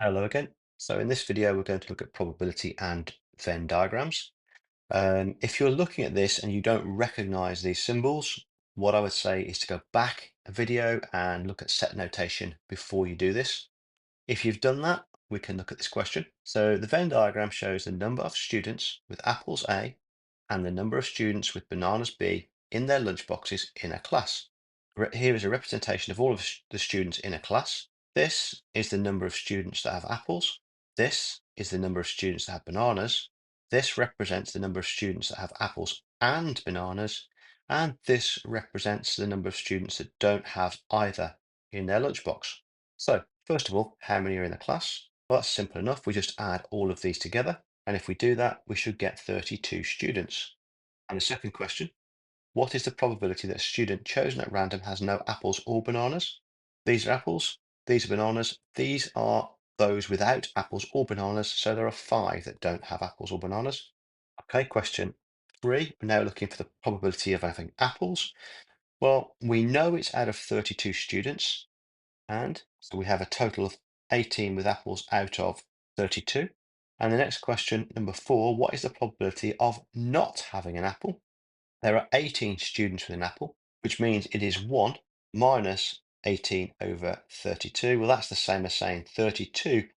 Hello again. So in this video, we're going to look at probability and Venn diagrams. If you're looking at this and you don't recognize these symbols, what I would say is to go back a video and look at set notation before you do this. If you've done that, we can look at this question. So the Venn diagram shows the number of students with apples A and the number of students with bananas B in their lunchboxes in a class. Here is a representation of all of the students in a class. This is the number of students that have apples. This is the number of students that have bananas. This represents the number of students that have apples and bananas. And this represents the number of students that don't have either in their lunchbox. So, first of all, how many are in the class? Well, that's simple enough. We just add all of these together. And if we do that, we should get 32 students. And the second question, what is the probability that a student chosen at random has no apples or bananas? These are apples, these are bananas, these are those without apples or bananas, so there are five that don't have apples or bananas. Okay, question three, we're now looking for the probability of having apples. Well, we know it's out of 32 students, and so we have a total of 18 with apples out of 32. And the next question, number four, what is the probability of not having an apple? There are 18 students with an apple, which means it is 1 minus 18 over 32. Well, that's the same as saying 32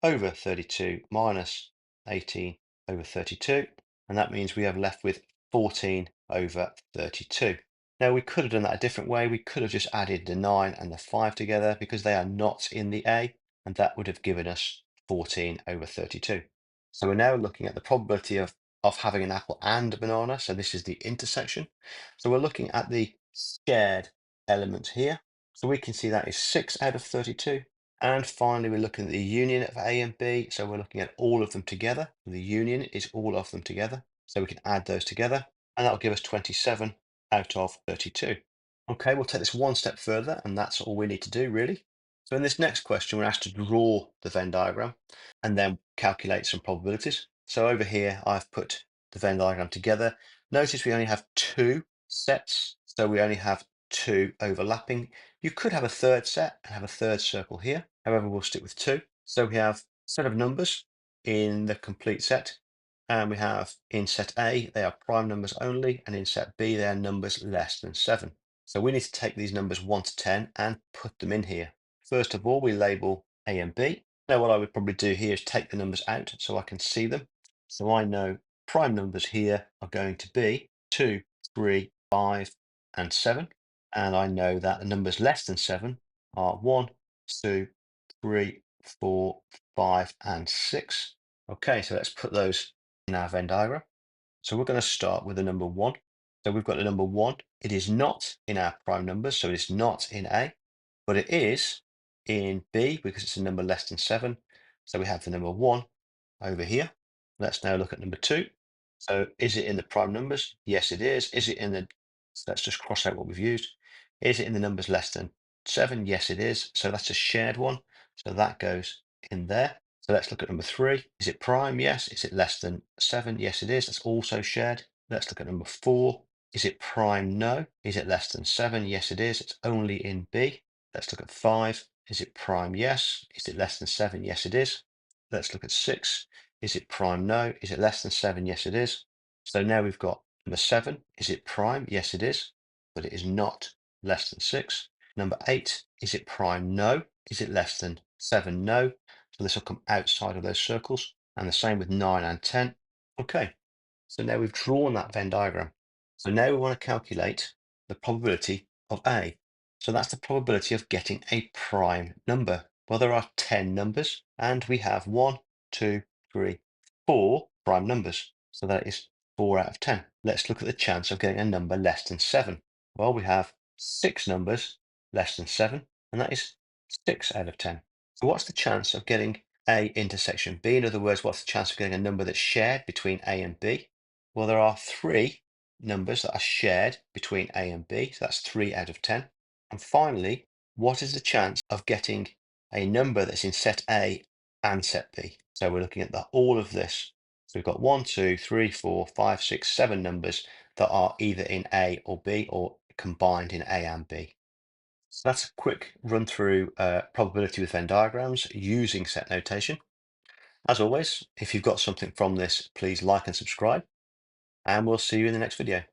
over 32 minus 18 over 32. And that means we have left with 14 over 32. Now, we could have done that a different way. We could have just added the 9 and the 5 together because they are not in the A, and that would have given us 14 over 32. So we're now looking at the probability of having an apple and a banana. So this is the intersection. So we're looking at the shared element here. So we can see that is 6 out of 32. And finally, we're looking at the union of A and B. So we're looking at all of them together. The union is all of them together. So we can add those together, and that'll give us 27 out of 32. Okay, we'll take this one step further, and that's all we need to do, really. So in this next question, we're asked to draw the Venn diagram and then calculate some probabilities. So over here, I've put the Venn diagram together. Notice we only have two sets, so we only have two overlapping. You could have a third set and have a third circle here. However, we'll stick with two. So we have a set of numbers in the complete set, and we have in set A, they are prime numbers only, and in set B, they are numbers less than 7. So we need to take these numbers 1 to 10 and put them in here. First of all, we label A and B. Now, what I would probably do here is take the numbers out so I can see them. So I know prime numbers here are going to be 2, 3, 5, and 7. And I know that the numbers less than 7 are 1, 2, 3, 4, 5, and 6. Okay, so let's put those in our Venn diagram. So we're going to start with the number 1. So we've got the number 1. It is not in our prime numbers, so it's not in A, but it is in B because it's a number less than 7. So we have the number 1 over here. Let's now look at number 2. So is it in the prime numbers? Yes, it is. Is it in the, so let's just cross out what we've used. Is it in the numbers less than 7? Yes, it is. So that's a shared one. So that goes in there. So let's look at number 3. Is it prime? Yes. Is it less than 7? Yes, it is. That's also shared. Let's look at number 4. Is it prime? No. Is it less than 7? Yes, it is. It's only in B. Let's look at 5. Is it prime? Yes. Is it less than 7? Yes, it is. Let's look at 6. Is it prime? No. Is it less than 7? Yes, it is. So now we've got number 7. Is it prime? Yes, it is, but it is not less than 6. Number 8. Is it prime? No. Is it less than 7? No. So this will come outside of those circles. And the same with 9 and 10. Okay, so now we've drawn that Venn diagram. So now we want to calculate the probability of A. So that's the probability of getting a prime number. Well, there are 10 numbers, and we have 1, 2, 3, 4 prime numbers. So that is 4 out of 10. Let's look at the chance of getting a number less than 7. Well, we have 6 numbers less than 7, and that is 6 out of 10. So what's the chance of getting A intersection B? In other words, what's the chance of getting a number that's shared between A and B? Well, there are 3 numbers that are shared between A and B, so that's 3 out of 10. And finally, what is the chance of getting a number that's in set A and set B? So we're looking at all of this. So we've got 1, 2, 3, 4, 5, 6, 7 numbers that are either in A or B or combined in A and B. So that's a quick run through probability with Venn diagrams using set notation. As always, if you've got something from this, please like and subscribe, and we'll see you in the next video.